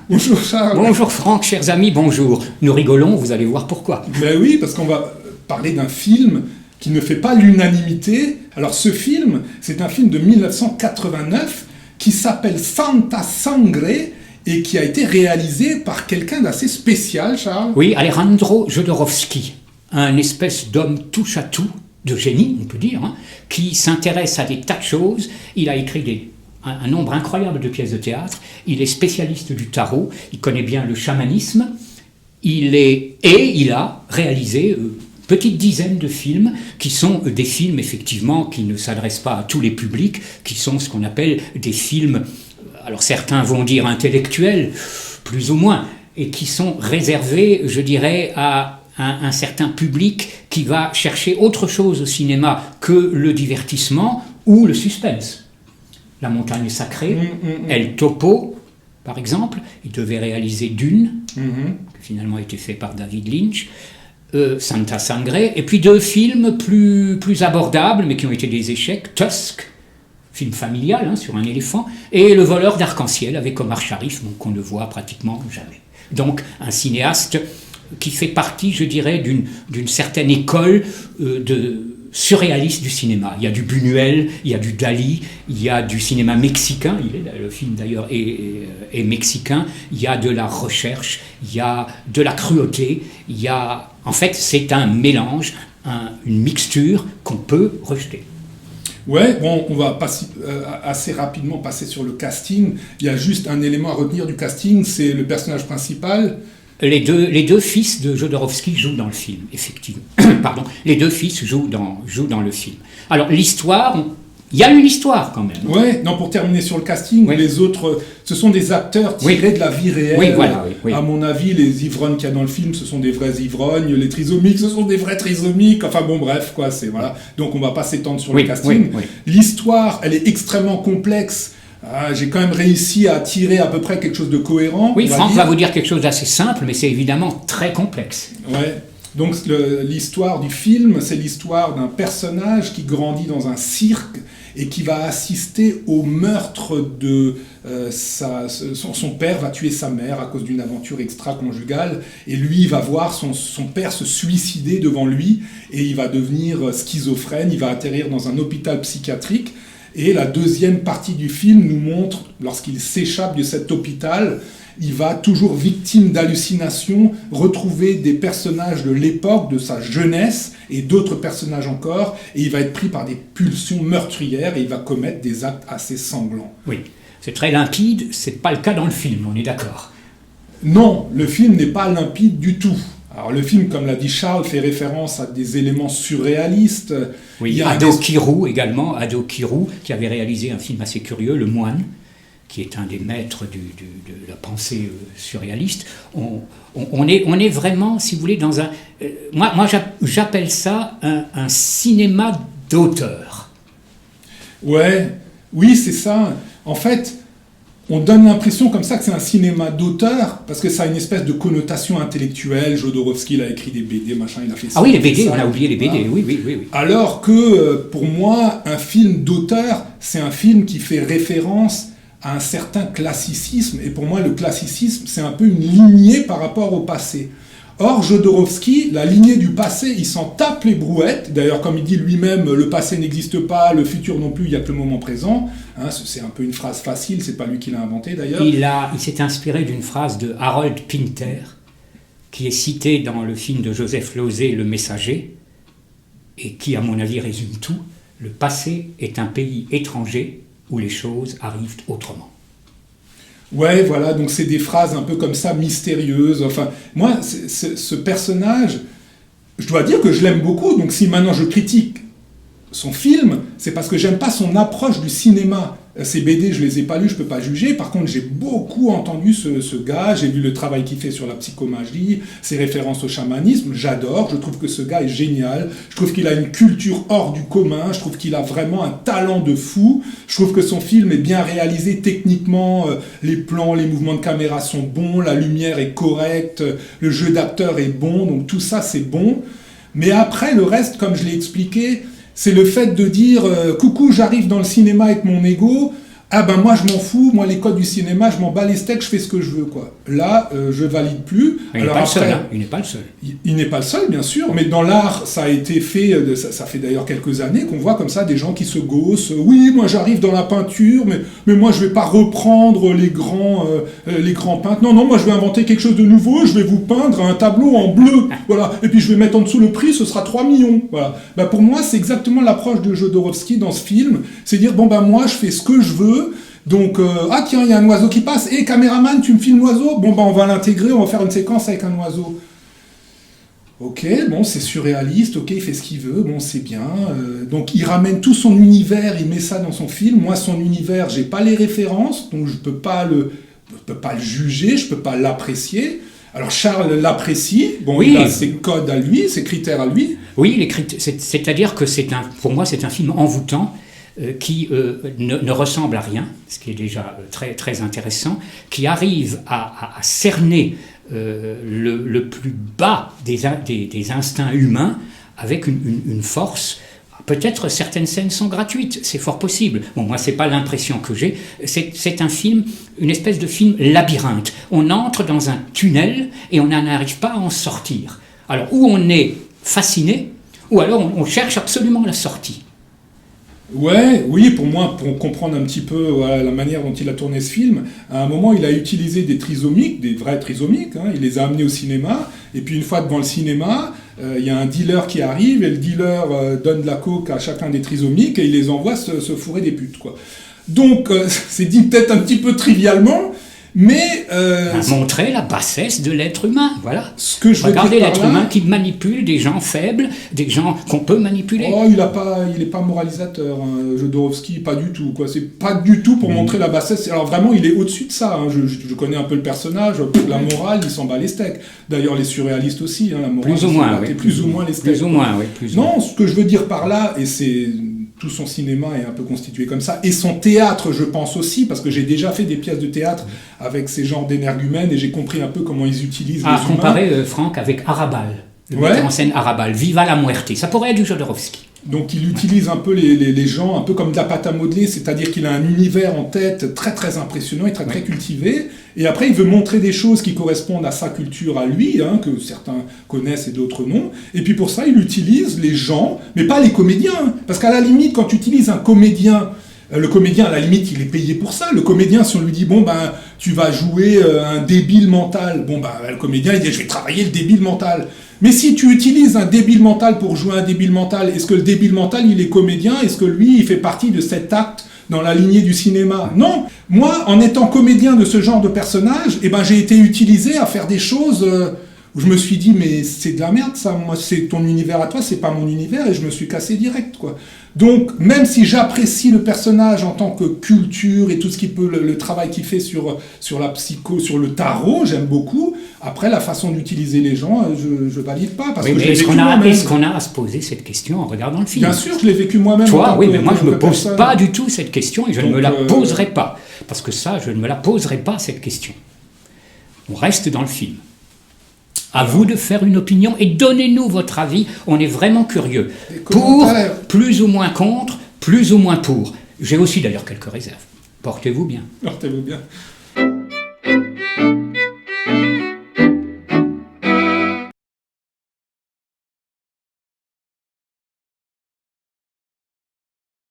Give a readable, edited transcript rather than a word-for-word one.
Bonjour Charles. Bonjour Franck, chers amis, bonjour. Nous rigolons, vous allez voir pourquoi. Ben oui, parce qu'on va parler d'un film qui ne fait pas l'unanimité. Alors ce film, c'est un film de 1989 qui s'appelle Santa Sangre et qui a été réalisé par quelqu'un d'assez spécial, Charles. Oui, Alejandro Jodorowsky, un espèce d'homme touche-à-tout, de génie, on peut dire, qui s'intéresse à des tas de choses. Il a écrit un nombre incroyable de pièces de théâtre. Il est spécialiste du tarot, il connaît bien le chamanisme. Il a réalisé petite dizaine de films qui sont des films effectivement qui ne s'adressent pas à tous les publics, qui sont ce qu'on appelle des films, alors certains vont dire intellectuels, plus ou moins, et qui sont réservés, je dirais, à un certain public qui va chercher autre chose au cinéma que le divertissement ou le suspense. La montagne sacrée, El Topo, par exemple, il devait réaliser Dune, qui finalement a été fait par David Lynch, Santa Sangre, et puis deux films plus abordables, mais qui ont été des échecs, Tusk, film familial sur un éléphant, et Le voleur d'arc-en-ciel avec Omar Sharif, qu'on ne voit pratiquement jamais. Donc un cinéaste qui fait partie, je dirais, d'une certaine école surréaliste du cinéma. Il y a du Buñuel, il y a du Dali, il y a du cinéma mexicain, le film d'ailleurs est mexicain, il y a de la recherche, il y a de la cruauté, en fait c'est un mélange, une mixture qu'on peut rejeter. Ouais, bon, on va assez rapidement passer sur le casting. Il y a juste un élément à retenir du casting, c'est le personnage principal. Les deux fils de Jodorowsky jouent dans le film, effectivement. Pardon, les deux fils jouent dans le film. Alors l'histoire, il y a une histoire quand même. Ouais, non, pour terminer sur le casting, les autres, ce sont des acteurs tirés de la vie réelle. Oui, voilà, oui. À mon avis, les ivrognes qu'il y a dans le film, ce sont des vrais ivrognes. Les trisomiques, ce sont des vrais trisomiques. Enfin bon, bref, quoi, c'est voilà. Donc on va pas s'étendre sur le casting. L'histoire, elle est extrêmement complexe. J'ai quand même réussi à tirer à peu près quelque chose de cohérent. Oui, Franck va vous dire quelque chose d'assez simple, mais c'est évidemment très complexe. Ouais. Donc l'histoire du film, c'est l'histoire d'un personnage qui grandit dans un cirque et qui va assister au meurtre de son père va tuer sa mère à cause d'une aventure extra-conjugale, et lui il va voir son père se suicider devant lui, et il va devenir schizophrène, il va atterrir dans un hôpital psychiatrique. Et la deuxième partie du film nous montre, lorsqu'il s'échappe de cet hôpital, il va toujours victime d'hallucinations, retrouver des personnages de l'époque, de sa jeunesse, et d'autres personnages encore, et il va être pris par des pulsions meurtrières, et il va commettre des actes assez sanglants. Oui, c'est très limpide, c'est pas le cas dans le film, on est d'accord. Non, le film n'est pas limpide du tout. Alors le film, comme l'a dit Charles, fait référence à des éléments surréalistes. Oui, il y a Ado Kirou également, Ado Kirou, qui avait réalisé un film assez curieux, Le Moine, qui est un des maîtres de la pensée surréaliste. On est vraiment, si vous voulez, dans un... Moi j'appelle ça un cinéma d'auteur. Oui, c'est ça. En fait... On donne l'impression comme ça que c'est un cinéma d'auteur, parce que ça a une espèce de connotation intellectuelle. Jodorowsky, il a écrit des BD, machin, il a fait ça. Ah oui, les BD, on a oublié les BD, oui. Alors que, pour moi, un film d'auteur, c'est un film qui fait référence à un certain classicisme, et pour moi, le classicisme, c'est un peu une lignée par rapport au passé. Or, Jodorowsky, la lignée du passé, il s'en tape les brouettes. D'ailleurs, comme il dit lui-même, le passé n'existe pas, le futur non plus, il n'y a que le moment présent. C'est un peu une phrase facile, c'est pas lui qui l'a inventée d'ailleurs. Il s'est inspiré d'une phrase de Harold Pinter, qui est citée dans le film de Joseph Losey, Le Messager, et qui, à mon avis, résume tout. Le passé est un pays étranger où les choses arrivent autrement. Ouais, voilà, donc c'est des phrases un peu comme ça, mystérieuses. Enfin, moi, ce personnage, je dois dire que je l'aime beaucoup, donc si maintenant je critique son film, c'est parce que j'aime pas son approche du cinéma. Ces BD, je les ai pas lus, je peux pas juger. Par contre, j'ai beaucoup entendu ce gars, j'ai vu le travail qu'il fait sur la psychomagie, ses références au chamanisme, j'adore, je trouve que ce gars est génial, je trouve qu'il a une culture hors du commun, je trouve qu'il a vraiment un talent de fou, je trouve que son film est bien réalisé techniquement, les plans, les mouvements de caméra sont bons, la lumière est correcte, le jeu d'acteur est bon, donc tout ça c'est bon. Mais après, le reste, comme je l'ai expliqué, c'est le fait de dire « Coucou, j'arrive dans le cinéma avec mon ego ». ah ben moi je m'en fous, moi les codes du cinéma, je m'en bats les steaks, je fais ce que je veux, quoi. Là, je valide plus. Il n'est pas le seul, hein. Il n'est pas le seul. Il n'est pas le seul, bien sûr, mais dans l'art, ça a été fait, ça fait d'ailleurs quelques années qu'on voit comme ça des gens qui se gaussent. Oui, moi j'arrive dans la peinture, mais moi je vais pas reprendre les grands peintres. Non, non, moi je vais inventer quelque chose de nouveau, je vais vous peindre un tableau en bleu, voilà. Et puis je vais mettre en dessous le prix, ce sera 3 millions, voilà. Ben, pour moi, c'est exactement l'approche de Jodorowsky dans ce film, c'est dire, bon ben moi je fais ce que je veux. Donc, ah tiens, il y a un oiseau qui passe. Et caméraman, tu me filmes l'oiseau? Bon, ben on va l'intégrer, on va faire une séquence avec un oiseau. Ok, bon, c'est surréaliste, ok, il fait ce qu'il veut, bon, c'est bien. Donc, il ramène tout son univers, il met ça dans son film. Moi, son univers, j'ai pas les références, donc je peux pas le juger, je peux pas l'apprécier. Alors, Charles l'apprécie, bon, oui. Il a ses codes à lui, ses critères à lui. Oui, c'est-à-dire que pour moi, c'est un film envoûtant. Qui ne ressemble à rien, ce qui est déjà très, très intéressant, qui arrive à cerner le plus bas des instincts humains avec une force. Peut-être certaines scènes sont gratuites, c'est fort possible. Bon, moi, c'est pas l'impression que j'ai. C'est un film, une espèce de film labyrinthe. On entre dans un tunnel et on n'en arrive pas à en sortir. Alors, ou on est fasciné, ou alors on cherche absolument la sortie. Ouais, oui, pour moi, pour comprendre un petit peu voilà, la manière dont il a tourné ce film, à un moment, il a utilisé des trisomiques, des vrais trisomiques, hein, il les a amenés au cinéma, et puis une fois devant le cinéma, il y a un dealer qui arrive, et le dealer donne de la coke à chacun des trisomiques, et il les envoie se fourrer des putes, quoi. Donc, c'est dit peut-être un petit peu trivialement, mais... montrer la bassesse de l'être humain, voilà. Ce que je Regardez l'être humain qui manipule des gens faibles, des gens qu'on peut manipuler. Oh, il est pas moralisateur, hein, Jodorowsky, pas du tout, quoi. C'est pas du tout pour montrer la bassesse. Alors vraiment, il est au-dessus de ça. Hein. Je connais un peu le personnage. La morale, il s'en bat les steaks. D'ailleurs, les surréalistes aussi, hein, la morale. Plus ou moins, oui. Plus ou moins les steaks. Plus ou moins, oui. Plus non, ce que je veux dire par là, et c'est... Tout son cinéma est un peu constitué comme ça. Et son théâtre, je pense aussi, parce que j'ai déjà fait des pièces de théâtre avec ces genres d'énergumènes et j'ai compris un peu comment ils utilisent les humains. Comparer, Franck, avec Arrabal, le metteur en scène Arrabal, Viva la Muerte. Ça pourrait être du Jodorowsky. Donc il utilise un peu les gens, un peu comme de la pâte à modeler, c'est-à-dire qu'il a un univers en tête très très impressionnant et très très cultivé, et après il veut montrer des choses qui correspondent à sa culture à lui, hein, que certains connaissent et d'autres non, et puis pour ça il utilise les gens, mais pas les comédiens, hein, parce qu'à la limite quand tu utilises un comédien, le comédien, à la limite, il est payé pour ça. Le comédien, si on lui dit, bon, ben, tu vas jouer un débile mental, bon, ben, le comédien, il dit, je vais travailler le débile mental. Mais si tu utilises un débile mental pour jouer un débile mental, est-ce que le débile mental, il est comédien? Est-ce que lui, il fait partie de cet acte dans la lignée du cinéma? Non. Moi, en étant comédien de ce genre de personnage, eh ben, j'ai été utilisé à faire des choses où je me suis dit, mais c'est de la merde, ça. Moi, c'est ton univers à toi, c'est pas mon univers, et je me suis cassé direct, quoi. Donc, même si j'apprécie le personnage en tant que culture et tout ce qui peut, le travail qu'il fait sur la psycho, sur le tarot, j'aime beaucoup. Après, la façon d'utiliser les gens, je valide pas. Parce que est-ce qu'on a à se poser cette question en regardant le film? Bien sûr, je l'ai vécu moi-même. Toi, oui, mais moi, je ne me pose pas du tout cette question et je ne me la poserai pas. Parce que ça, je ne me la poserai pas, cette question. On reste dans le film. À vous de faire une opinion et donnez-nous votre avis, on est vraiment curieux. Pour, plus ou moins contre, plus ou moins pour. J'ai aussi d'ailleurs quelques réserves. Portez-vous bien. Portez-vous bien.